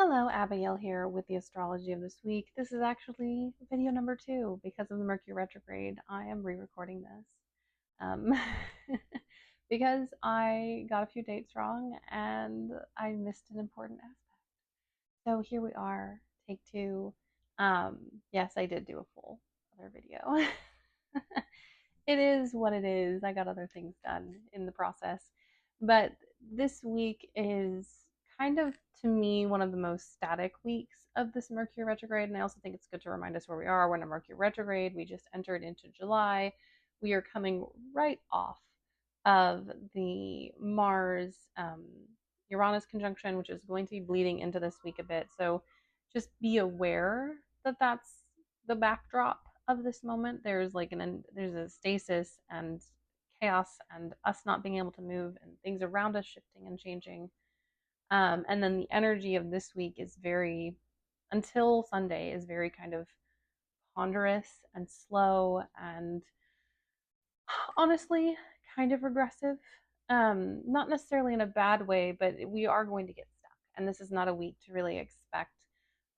Hello, Abigail here with the astrology of this week. This is actually video number 2 because of the Mercury retrograde. I am re-recording this um, because I got a few dates wrong and I missed an important aspect. So here we are, take 2. Um, yes, I did do a full other video. It is what it is. I got other things done in the process. But this week is kind of, to me, one of the most static weeks of this Mercury retrograde. And I also think it's good to remind us where we are. We're in a Mercury retrograde. We just entered into July. We are coming right off of the Mars Uranus conjunction, which is going to be bleeding into this week a bit. So just be aware that that's the backdrop of this moment. There's a stasis and chaos and us not being able to move and things around us shifting and changing. And then the energy of this week is very, until Sunday, is very kind of ponderous and slow and honestly kind of regressive. Not necessarily in a bad way, but we are going to get stuck. And this is not a week to really expect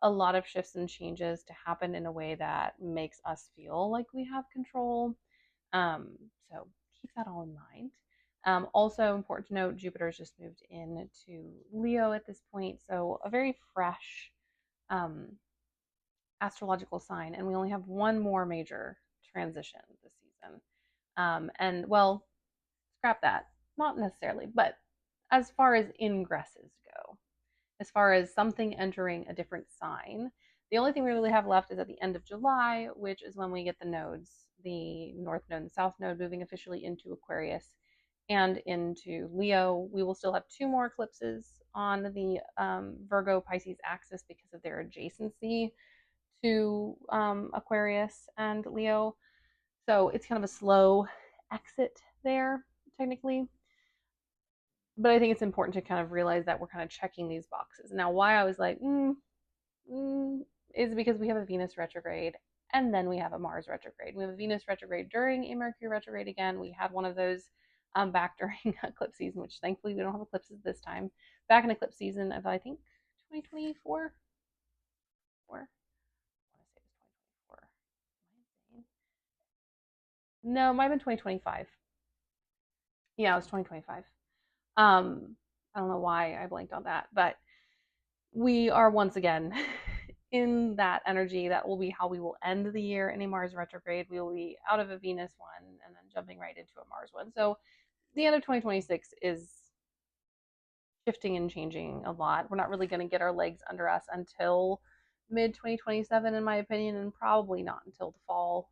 a lot of shifts and changes to happen in a way that makes us feel like we have control. Um, so keep that all in mind. Also important to note, Jupiter's just moved into Leo at this point, so a very fresh um, astrological sign, and we only have one more major transition this season. And well, scrap that, not necessarily, but as far as ingresses go, as far as something entering a different sign, the only thing we really have left is at the end of July, which is when we get the nodes, the North Node and the South Node moving officially into Aquarius and into Leo. We will still have 2 more eclipses on the Virgo Pisces axis because of their adjacency to Aquarius and Leo. So it's kind of a slow exit there, technically. But I think it's important to kind of realize that we're kind of checking these boxes. Now, why I was like, is because we have a Venus retrograde and then we have a Mars retrograde. We have a Venus retrograde during a Mercury retrograde again. We had one of those back during eclipse season, which thankfully we don't have eclipses this time. Back in eclipse season of, I think, 2024? Or, I want to say it was 2024. No, it might have been 2025. Yeah, it was 2025. I don't know why I blanked on that, but we are once again in that energy. That will be how we will end the year in a Mars retrograde. We will be out of a Venus one and then jumping right into a Mars one. So the end of 2026 is shifting and changing a lot. We're not really going to get our legs under us until mid 2027, in my opinion, and probably not until the fall,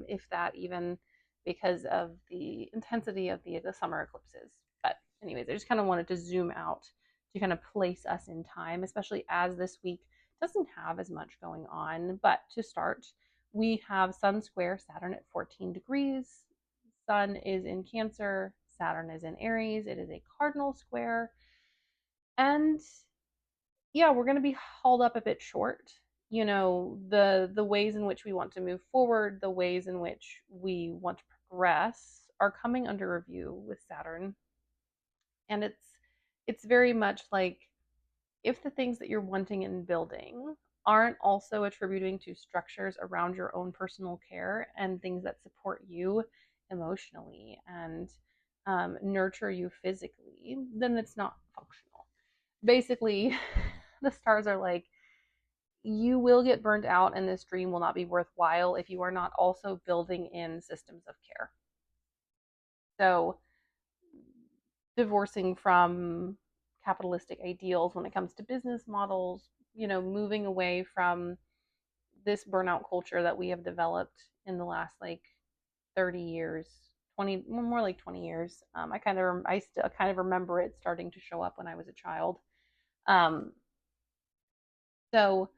if that even, because of the intensity of the summer eclipses. But anyways, I just kind of wanted to zoom out to kind of place us in time, especially as this week doesn't have as much going on. But to start, we have Sun square Saturn at 14 degrees. Sun is in Cancer, Saturn is in Aries. It is a cardinal square. And yeah, we're going to be hauled up a bit short. You know, the ways in which we want to move forward, the ways in which we want to progress are coming under review with Saturn. And it's very much like, if the things that you're wanting and building aren't also attributing to structures around your own personal care and things that support you emotionally and nurture you physically, then it's not functional. Basically, the stars are like, you will get burnt out and this dream will not be worthwhile if you are not also building in systems of care. So, divorcing from capitalistic ideals when it comes to business models, moving away from this burnout culture that we have developed in the last like 30 years, 20, more like 20 years. I still kind of remember it starting to show up when I was a child. Um, so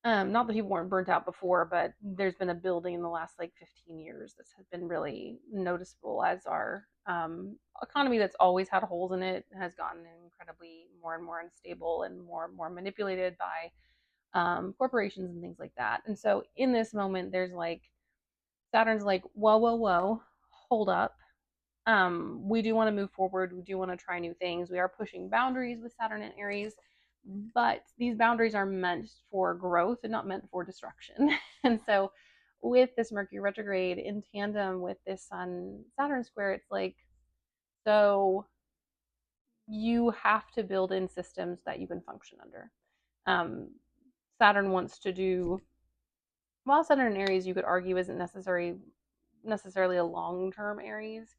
not that people weren't burnt out before, but there's been a building in the last like 15 years that has been really noticeable as our economy that's always had holes in it has gotten incredibly more and more unstable and more manipulated by corporations and things like that. And so in this moment, there's like, Saturn's like, whoa, hold up. We do want to move forward. We do want to try new things. We are pushing boundaries with Saturn and Aries, But these boundaries are meant for growth and not meant for destruction. And so, with this Mercury retrograde in tandem with this Sun Saturn square, it's like, so you have to build in systems that you can function under. Um, Saturn wants to do, while Saturn in Aries, you could argue isn't necessarily a long-term Aries.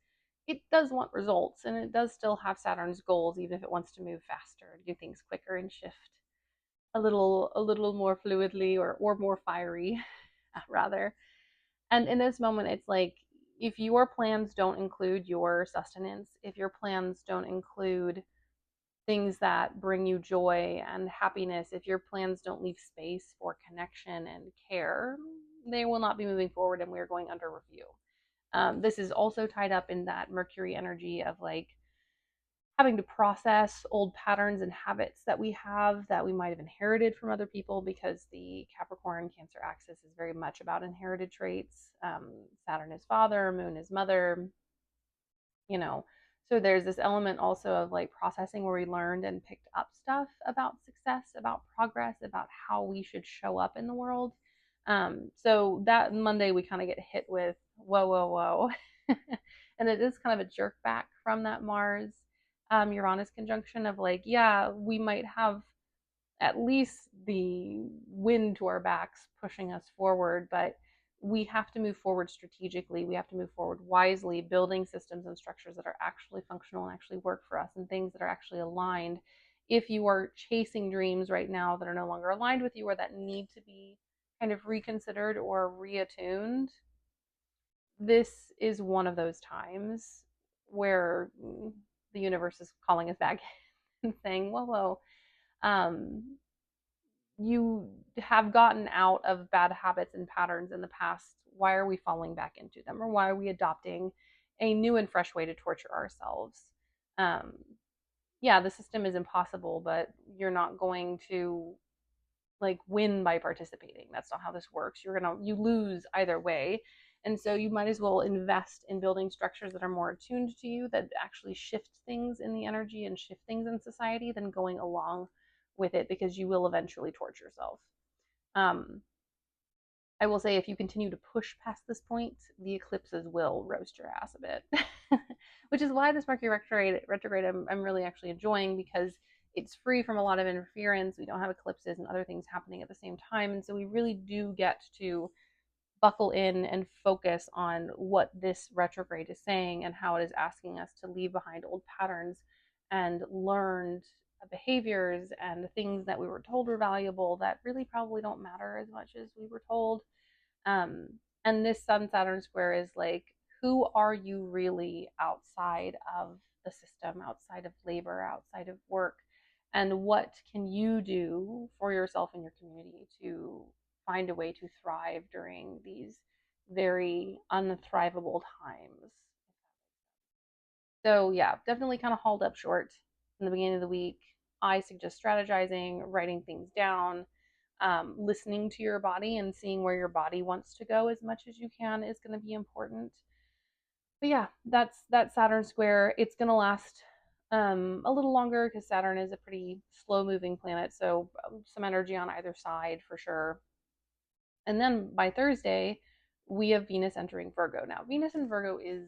It does want results, and it does still have Saturn's goals, even if it wants to move faster, do things quicker, and shift a little more fluidly, or more fiery, rather. And in this moment, it's like, if your plans don't include your sustenance, if your plans don't include things that bring you joy and happiness, if your plans don't leave space for connection and care, they will not be moving forward, and we're going under review. This is also tied up in that Mercury energy of like having to process old patterns and habits that we have that we might have inherited from other people, because the Capricorn Cancer axis is very much about inherited traits. Saturn is father, Moon is mother, you know. So there's this element also of like processing where we learned and picked up stuff about success, about progress, about how we should show up in the world. So that Monday we kind of get hit with whoa, whoa, whoa. And it is kind of a jerk back from that Mars Uranus conjunction of like, yeah, we might have at least the wind to our backs pushing us forward, but we have to move forward strategically. We have to move forward wisely, building systems and structures that are actually functional and actually work for us, and things that are actually aligned. If you are chasing dreams right now that are no longer aligned with you, or that need to be kind of reconsidered or reattuned, this is one of those times where the universe is calling us back and saying, whoa, whoa, um, you have gotten out of bad habits and patterns in the past. Why are we falling back into them? Or why are we adopting a new and fresh way to torture ourselves? Um, yeah, the system is impossible, but you're not going to like win by participating. That's not how this works. You lose either way. And so you might as well invest in building structures that are more attuned to you, that actually shift things in the energy and shift things in society, than going along with it, because you will eventually torture yourself. Um, I will say, if you continue to push past this point, the eclipses will roast your ass a bit, which is why this Mercury retrograde I'm really actually enjoying, because it's free from a lot of interference. We don't have eclipses and other things happening at the same time, and so we really do get to buckle in and focus on what this retrograde is saying, and how it is asking us to leave behind old patterns and learned behaviors and things that we were told were valuable that really probably don't matter as much as we were told. um, and this Sun Saturn square is like, who are you really outside of the system, outside of labor, outside of work? And what can you do for yourself and your community to find a way to thrive during these very unthrivable times? So, yeah, definitely kind of hauled up short in the beginning of the week. I suggest strategizing, writing things down, listening to your body and seeing where your body wants to go as much as you can is going to be important. But yeah, that's that Saturn square. It's going to last a little longer, because Saturn is a pretty slow moving planet. So some energy on either side for sure. And then by Thursday, we have Venus entering Virgo. Now, Venus in Virgo is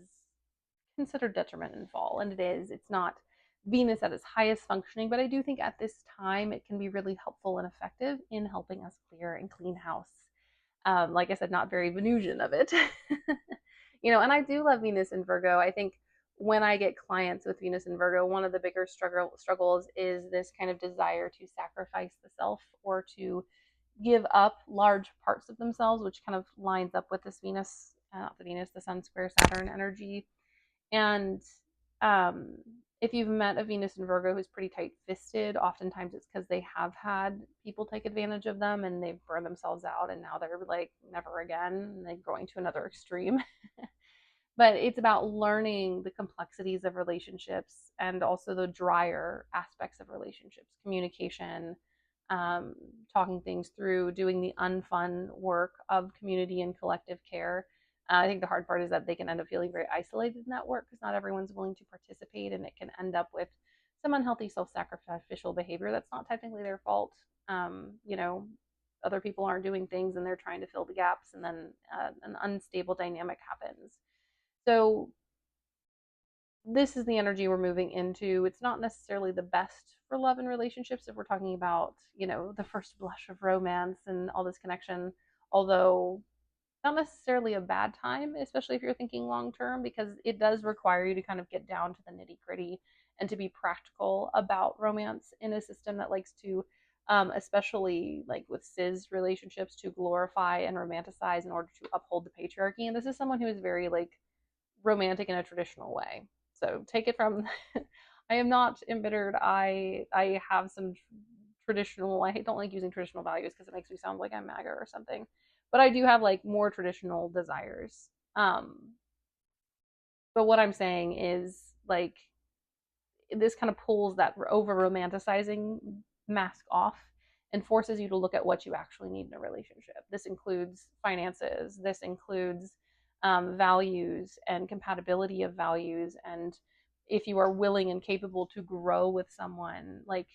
considered detriment in fall, and it is. It's not Venus at its highest functioning, but I do think at this time it can be really helpful and effective in helping us clear and clean house. Like I said, not very Venusian of it. And I do love Venus in Virgo. I think when I get clients with Venus in Virgo, one of the bigger struggles is this kind of desire to sacrifice the self, or to give up large parts of themselves, which kind of lines up with this Venus, not the Venus, the Sun square Saturn energy. And um, if you've met a Venus in Virgo who's pretty tight fisted, oftentimes it's because they have had people take advantage of them, and they've burned themselves out, and now they're like, never again, and they're going to another extreme. But it's about learning the complexities of relationships, and also the drier aspects of relationships, communication, um, talking things through, doing the unfun work of community and collective care. I think the hard part is that they can end up feeling very isolated in that work, because not everyone's willing to participate, and it can end up with some unhealthy self-sacrificial behavior that's not technically their fault. You know, other people aren't doing things and they're trying to fill the gaps, and then an unstable dynamic happens. So this is the energy we're moving into. It's not necessarily the best for love and relationships if we're talking about, you know, the first blush of romance and all this connection, although not necessarily a bad time, especially if you're thinking long term, because it does require you to kind of get down to the nitty gritty and to be practical about romance in a system that likes to, especially like with cis relationships, to glorify and romanticize in order to uphold the patriarchy. And this is someone who is very like romantic in a traditional way. So take it from I am not embittered. I have some traditional, I don't like using traditional values because it makes me sound like I'm MAGA or something. But I do have like more traditional desires. But what I'm saying is like this kind of pulls that over romanticizing mask off and forces you to look at what you actually need in a relationship. This includes finances, this includes values and compatibility of values. And if you are willing and capable to grow with someone, like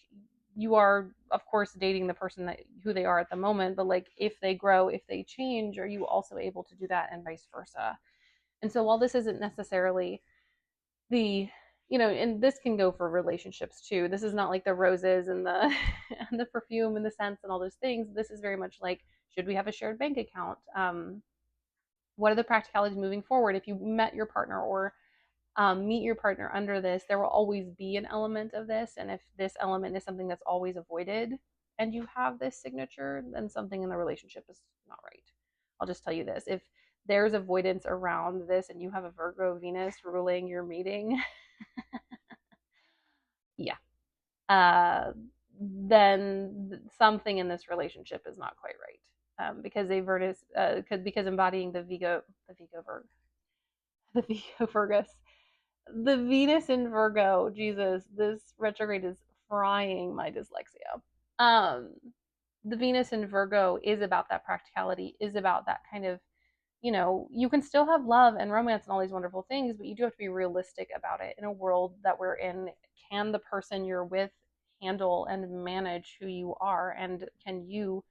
you are, of course, dating the person that who they are at the moment, but like if they grow, if they change, are you also able to do that and vice versa? And so while this isn't necessarily the and this can go for relationships too. This is not like the roses and the and the perfume and the scents and all those things. This is very much like, should we have a shared bank account? What are the practicalities moving forward? If you met your partner or meet your partner under this, there will always be an element of this. And if this element is something that's always avoided and you have this signature, then something in the relationship is not right. I'll just tell you this. If there's avoidance around this and you have a Virgo Venus ruling your meeting, yeah, uh, then something in this relationship is not quite right. Because a Virtus, because embodying the Vigo Virgus, the Venus in Virgo, Jesus, this retrograde is frying my dyslexia. Um, the Venus in Virgo is about that practicality, is about that kind of, you can still have love and romance and all these wonderful things, but you do have to be realistic about it in a world that we're in. Can the person you're with handle and manage who you are? And can you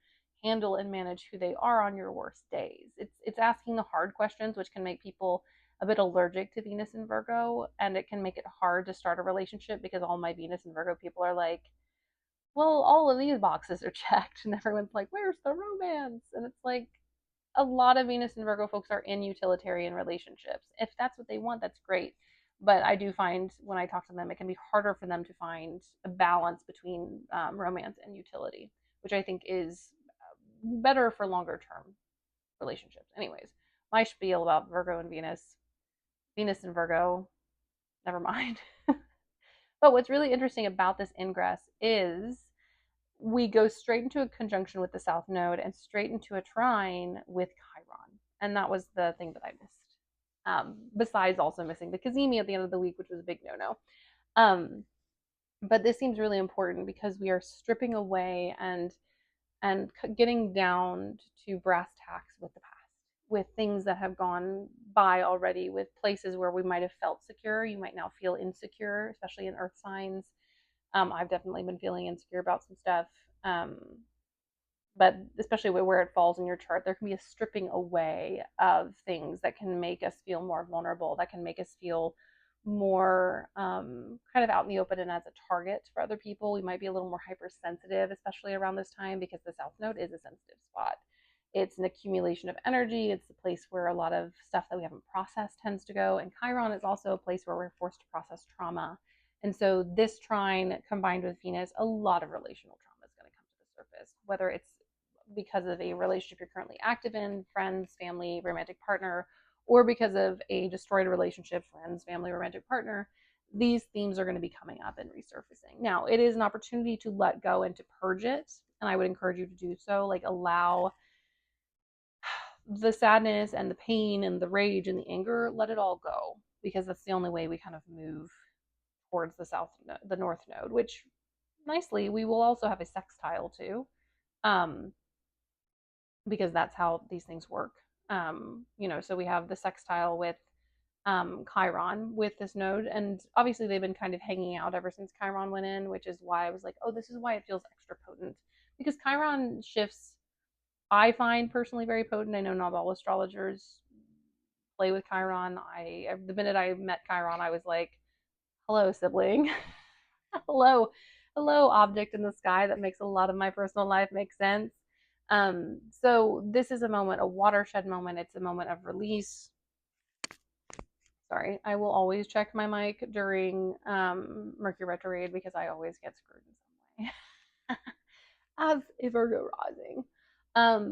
handle and manage who they are on your worst days? It's asking the hard questions, which can make people a bit allergic to Venus and Virgo, and it can make it hard to start a relationship because all my Venus and Virgo people are like, well, all of these boxes are checked, and everyone's like, where's the romance? And it's like, a lot of Venus and Virgo folks are in utilitarian relationships. If that's what they want, that's great. But I do find when I talk to them, it can be harder for them to find a balance between romance and utility, which I think is better for longer term relationships. Anyways, my spiel about Virgo and Venus and Virgo, never mind. But what's really interesting about this ingress is we go straight into a conjunction with the South Node and straight into a trine with Chiron. And that was the thing that I missed. Besides also missing the Kazemi at the end of the week, which was a big no-no. But this seems really important because we are stripping away and getting down to brass tacks with the past, with things that have gone by already, with places where we might have felt secure. You might now feel insecure, especially in earth signs. I've definitely been feeling insecure about some stuff. Um, but especially where it falls in your chart, there can be a stripping away of things that can make us feel more vulnerable, that can make us feel more kind of out in the open and as a target for other people. We might be a little more hypersensitive, especially around this time, because the South Node is a sensitive spot. It's an accumulation of energy. It's the place where a lot of stuff that we haven't processed tends to go. And Chiron is also a place where we're forced to process trauma. And so this trine combined with Venus, a lot of relational trauma is going to come to the surface, whether it's because of a relationship you're currently active in, friends, family, romantic partner, or because of a destroyed relationship, friends, family, romantic partner. These themes are going to be coming up and resurfacing. Now, it is an opportunity to let go and to purge it. And I would encourage you to do so. Like, allow the sadness and the pain and the rage and the anger, let it all go, because that's the only way we kind of move towards the north node, which nicely we will also have a sextile too. Because that's how these things work. So we have the sextile with Chiron with this node. And obviously, they've been kind of hanging out ever since Chiron went in, which is why I was like, oh, this is why it feels extra potent. Because Chiron shifts, I find personally very potent. I know not all astrologers play with Chiron. The minute I met Chiron, I was like, hello, sibling. hello, hello, object in the sky that makes a lot of my personal life make sense. So this is a moment, a watershed moment. It's a moment of release. Sorry, I will always check my mic during Mercury retrograde because I always get screwed in some way. As a Virgo rising.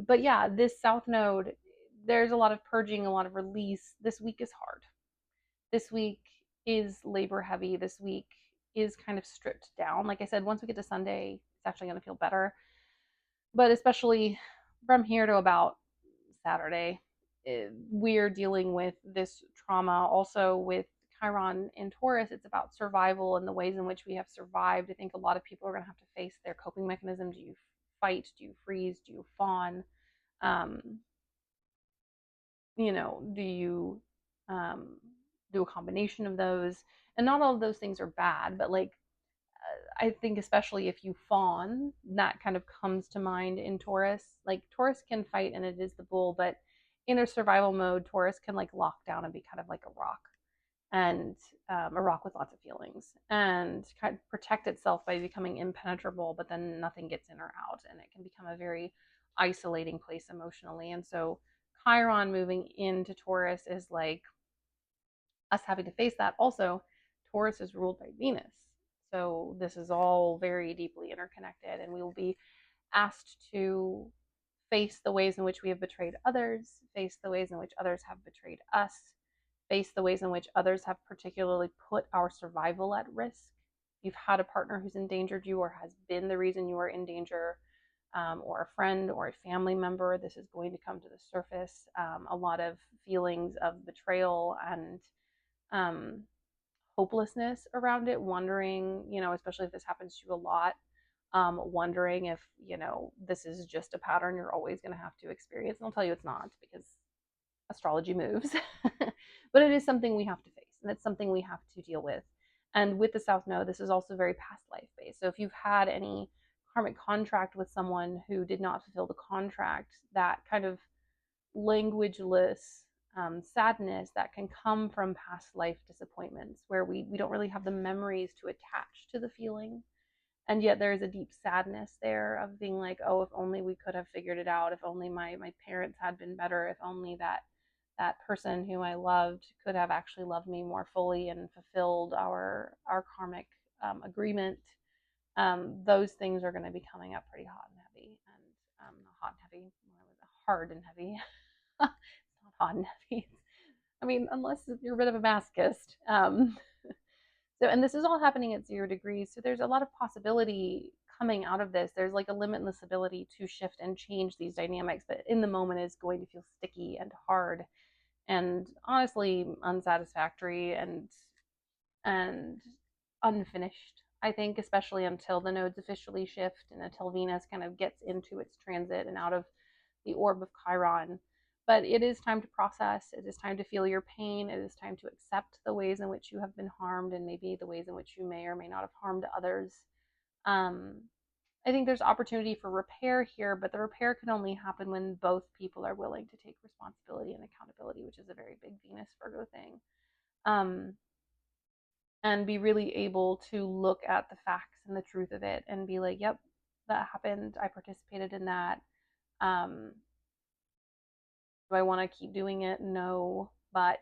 But yeah, this South Node, there's a lot of purging, a lot of release. This week is hard. This week is labor heavy. This week is kind of stripped down. Like I said, once we get to Sunday, it's actually going to feel better. But especially from here to about Saturday, we're dealing with this trauma. Also, with Chiron in Taurus, it's about survival and the ways in which we have survived. I think a lot of people are going to have to face their coping mechanism. Do you fight? Do you freeze? Do you fawn? Um, do you um, do a combination of those? And not all of those things are bad, but like I think especially if you fawn, that kind of comes to mind in Taurus. Like Taurus can fight and it is the bull, but in a survival mode, Taurus can like lock down and be kind of like a rock, and a rock with lots of feelings, and kind of protect itself by becoming impenetrable, but then nothing gets in or out, and it can become a very isolating place emotionally. And so Chiron moving into Taurus is like us having to face that. Also, Taurus is ruled by Venus. So this is all very deeply interconnected, and we will be asked to face the ways in which we have betrayed others, face the ways in which others have betrayed us, face the ways in which others have particularly put our survival at risk. You've had a partner who's endangered you or has been the reason you are in danger, or a friend or a family member. This is going to come to the surface. A lot of feelings of betrayal and um, hopelessness around it, wondering, especially if this happens to you a lot, wondering if, this is just a pattern you're always going to have to experience. And I'll tell you it's not, because astrology moves. But it is something we have to face, and it's something we have to deal with. And with the South Node, this is also very past life based. So if you've had any karmic contract with someone who did not fulfill the contract, that kind of languageless sadness that can come from past life disappointments, where we don't really have the memories to attach to the feeling. And yet there is a deep sadness there of being like, oh, if only we could have figured it out, if only my parents had been better, if only that person who I loved could have actually loved me more fully and fulfilled our karmic agreement. Those things are going to be coming up pretty hot and heavy, and not hot and heavy, hard and heavy. It's not hot and heavy. I mean, unless you're a bit of a masochist. So, and this is all happening at 0 degrees. So there's a lot of possibility coming out of this. There's like a limitless ability to shift and change these dynamics, but in the moment is going to feel sticky and hard and honestly unsatisfactory and unfinished. I think, especially until the nodes officially shift and until Venus kind of gets into its transit and out of the orb of Chiron. But it is time to process. It is time to feel your pain. It is time to accept the ways in which you have been harmed and maybe the ways in which you may or may not have harmed others. Um, I think there's opportunity for repair here, but the repair can only happen when both people are willing to take responsibility and accountability, which is a very big Venus Virgo thing. Um, and be really able to look at the facts and the truth of it and be like, yep, that happened. I participated in that. Um, do I want to keep doing it? No. But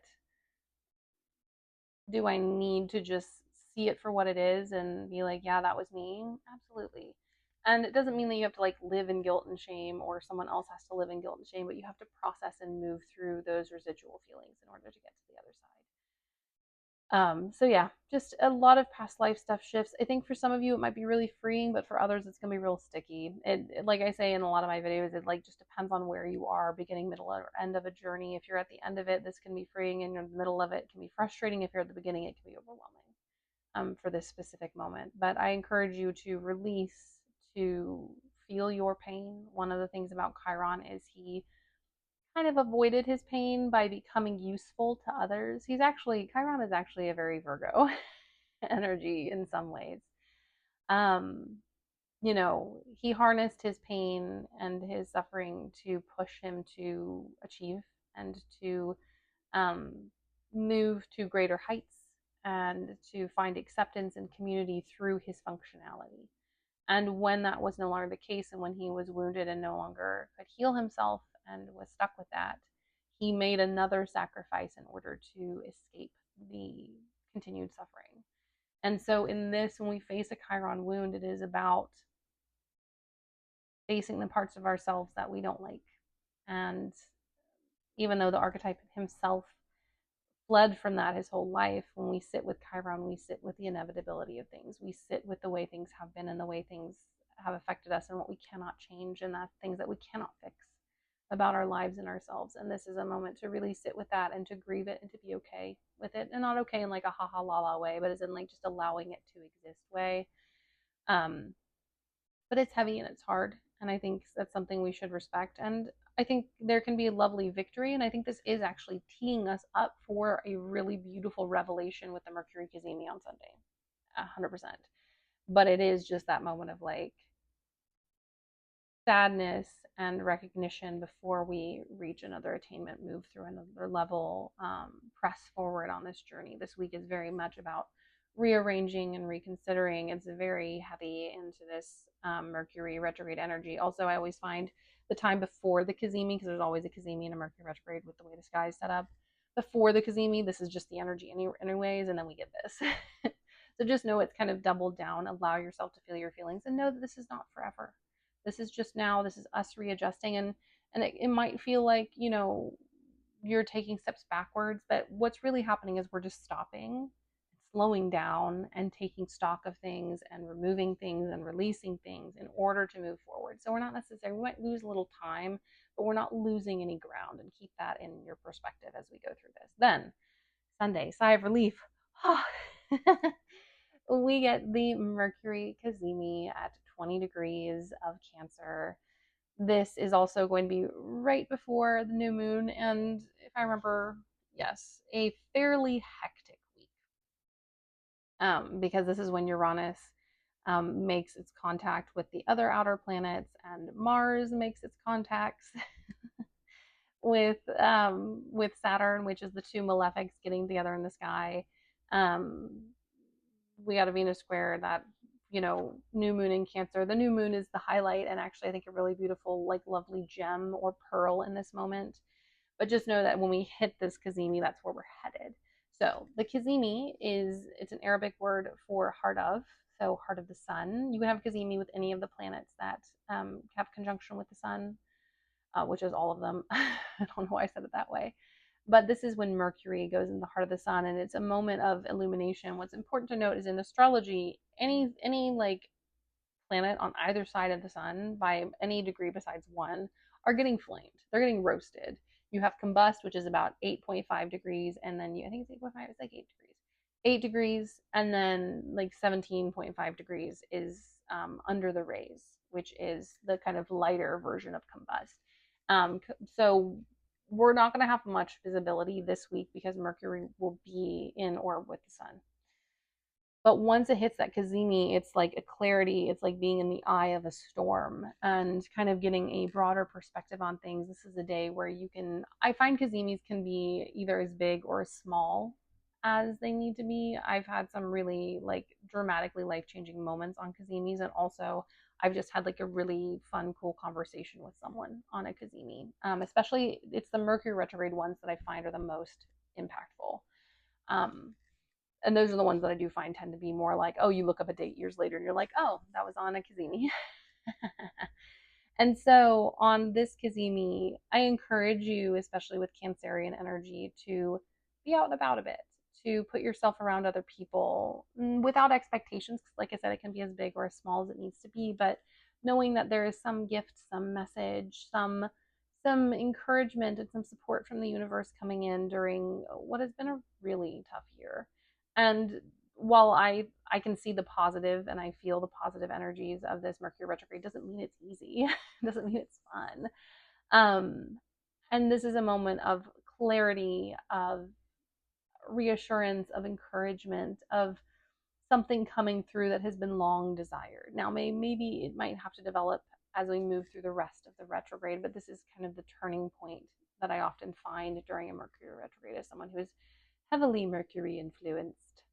do I need to just see it for what it is and be like, yeah, that was me? Absolutely. And it doesn't mean that you have to like live in guilt and shame, or someone else has to live in guilt and shame, but you have to process and move through those residual feelings in order to get to the other side. So yeah, just a lot of past life stuff shifts. I think for some of you it might be really freeing, but for others it's gonna be real sticky. Like I say in a lot of my videos, it like just depends on where you are, beginning, middle, or end of a journey. If you're at the end of it, this can be freeing, and you're in the middle of it, it can be frustrating. If you're at the beginning, it can be overwhelming. For this specific moment. But I encourage you to release, to feel your pain. One of the things about Chiron is he kind of avoided his pain by becoming useful to others. Chiron is actually a very Virgo energy in some ways. Um, he harnessed his pain and his suffering to push him to achieve and to um, move to greater heights and to find acceptance and community through his functionality. And when that was no longer the case, and when he was wounded and no longer could heal himself and was stuck with that, he made another sacrifice in order to escape the continued suffering. And so, in this, when we face a Chiron wound, it is about facing the parts of ourselves that we don't like. And even though the archetype himself fled from that his whole life, when we sit with Chiron, we sit with the inevitability of things. We sit with the way things have been and the way things have affected us and what we cannot change and that things that we cannot fix about our lives and ourselves. And this is a moment to really sit with that and to grieve it and to be okay with it. And not okay in like a ha ha la la way, but as in like just allowing it to exist way. Um, but it's heavy and it's hard. And I think that's something we should respect. And I think there can be a lovely victory. And I think this is actually teeing us up for a really beautiful revelation with the Mercury Kazemi on Sunday. 100%. But it is just that moment of like sadness and recognition before we reach another attainment, move through another level, press forward on this journey. This week is very much about rearranging and reconsidering. It's very heavy into this Mercury retrograde energy. Also, I always find the time before the Kazemi, because there's always a Kazemi and a Mercury retrograde with the way the sky is set up. Before the Kazemi, this is just the energy anyways, and then we get this. So just know it's kind of doubled down. Allow yourself to feel your feelings and know that this is not forever. This is just now. This is us readjusting, and it might feel like you're taking steps backwards, but what's really happening is we're just stopping, slowing down, and taking stock of things and removing things and releasing things in order to move forward. So we're not necessarily, we might lose a little time, but we're not losing any ground. And keep that in your perspective as we go through this. Then Sunday, sigh of relief. We get the Mercury Kazemi at 20 degrees of Cancer. This is also going to be right before the new moon, and if I remember, yes, a fairly hectic week. Because this is when Uranus makes its contact with the other outer planets, and Mars makes its contacts with Saturn, which is the two malefics getting together in the sky. Um, we got a Venus square that new moon in Cancer. The new moon is the highlight, and actually I think a really beautiful, like lovely gem or pearl in this moment. But just know that when we hit this Kazemi, that's where we're headed. So the Kazemi it's an Arabic word for heart of, so heart of the sun. You can have Kazemi with any of the planets that have conjunction with the sun, which is all of them. I don't know why I said it that way. But this is when Mercury goes in the heart of the sun, and it's a moment of illumination. What's important to note is in astrology, any like planet on either side of the sun by any degree besides one are getting flamed. They're getting roasted. You have combust, which is about 8.5 degrees, and then I think it's 8.5, it's like 8 degrees. 8 degrees, and then like 17.5 degrees is under the rays, which is the kind of lighter version of combust. So we're not going to have much visibility this week because Mercury will be in orb with the sun. But once it hits that Kazemi, it's like a clarity. It's like being in the eye of a storm and kind of getting a broader perspective on things. This is a day where I find Kazemis can be either as big or as small as they need to be. I've had some really like dramatically life-changing moments on Kazemis, and also I've just had like a really fun, cool conversation with someone on a Kazemi. Especially it's the Mercury retrograde ones that I find are the most impactful. And those are the ones that I do find tend to be more like, oh, you look up a date years later and you're like, oh, that was on a Kazemi. And so on this Kazemi, I encourage you, especially with Cancerian energy, to be out and about a bit, to put yourself around other people without expectations. Because like I said, it can be as big or as small as it needs to be, but knowing that there is some gift, some message, some encouragement and some support from the universe coming in during what has been a really tough year. And while I can see the positive and I feel the positive energies of this Mercury retrograde, doesn't mean it's easy. Doesn't mean it's fun. And this is a moment of clarity, of reassurance, of encouragement, of something coming through that has been long desired. Now, maybe it might have to develop as we move through the rest of the retrograde, but this is kind of the turning point that I often find during a Mercury retrograde as someone who is heavily Mercury influenced.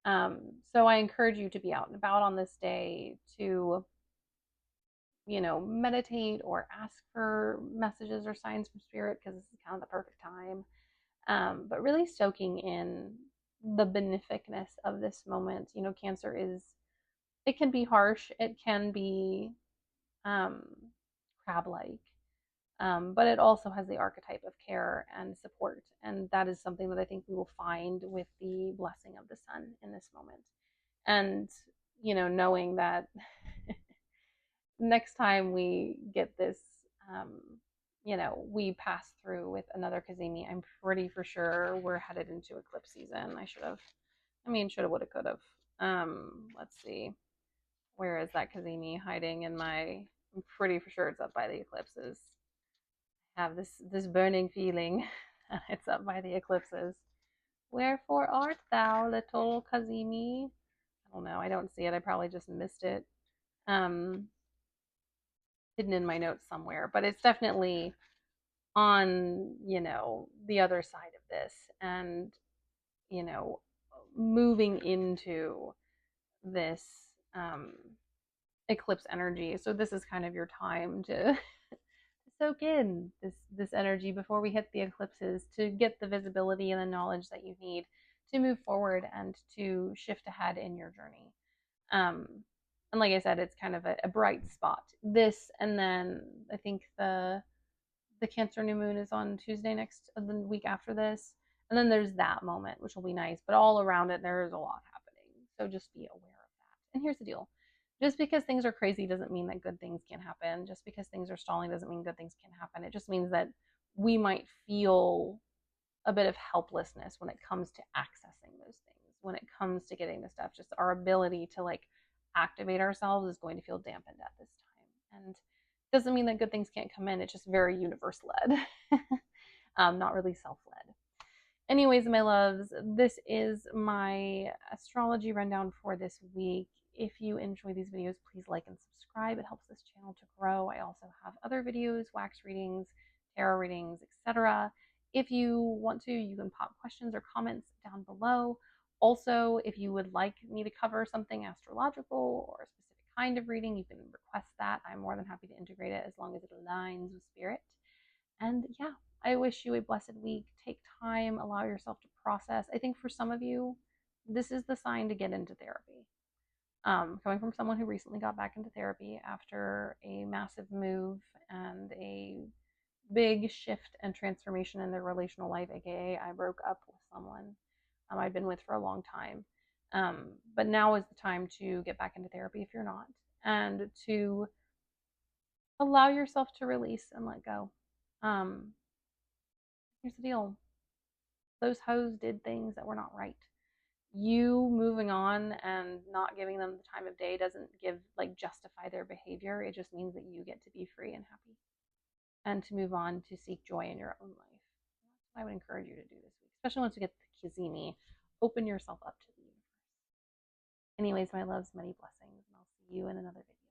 So I encourage you to be out and about on this day to, meditate or ask for messages or signs from spirit because this is kind of the perfect time. But really soaking in the beneficness of this moment. Cancer it can be harsh, it can be um, crab like, but it also has the archetype of care and support. And that is something that I think we will find with the blessing of the sun in this moment. And, knowing that next time we get this, um, we pass through with another Kazemi, I'm pretty for sure we're headed into eclipse season. Shoulda, woulda, coulda. Let's see. Where is that Kazemi hiding in my? I'm pretty for sure it's up by the eclipses. I have this burning feeling that it's up by the eclipses. Wherefore art thou, little Kazemi? I don't know. I don't see it. I probably just missed it. Um, Hidden in my notes somewhere, but it's definitely on, the other side of this, and, you know, moving into this um, eclipse energy. So this is kind of your time to soak in this energy before we hit the eclipses, to get the visibility and the knowledge that you need to move forward and to shift ahead in your journey. Um, and like I said, it's kind of a bright spot. This, and then I think the Cancer new moon is on Tuesday the week after this, and then there's that moment, which will be nice. But all around it, there is a lot happening. So just be aware of that. And here's the deal: just because things are crazy doesn't mean that good things can't happen. Just because things are stalling doesn't mean good things can't happen. It just means that we might feel a bit of helplessness when it comes to accessing those things, when it comes to getting the stuff. Just our ability to like activate ourselves is going to feel dampened at this time. And it doesn't mean that good things can't come in. It's just very universe led, not really self led. Anyways, my loves, this is my astrology rundown for this week. If you enjoy these videos, please like and subscribe. It helps this channel to grow. I also have other videos, wax readings, tarot readings, etc. If you want to, you can pop questions or comments down below. Also, if you would like me to cover something astrological or a specific kind of reading, you can request that. I'm more than happy to integrate it as long as it aligns with spirit. And yeah, I wish you a blessed week. Take time, allow yourself to process. I think for some of you, this is the sign to get into therapy. Coming from someone who recently got back into therapy after a massive move and a big shift and transformation in their relational life, aka I broke up with someone I'd been with for a long time. But now is the time to get back into therapy if you're not, and to allow yourself to release and let go. Um, Here's the deal: those hoes did things that were not right. You moving on and not giving them the time of day doesn't justify their behavior. It just means that you get to be free and happy and to move on to seek joy in your own life. That's what I would encourage you to do this week, especially once you get the Kizimi. Open yourself up to the universe. Anyways, my loves, many blessings, and I'll see you in another video.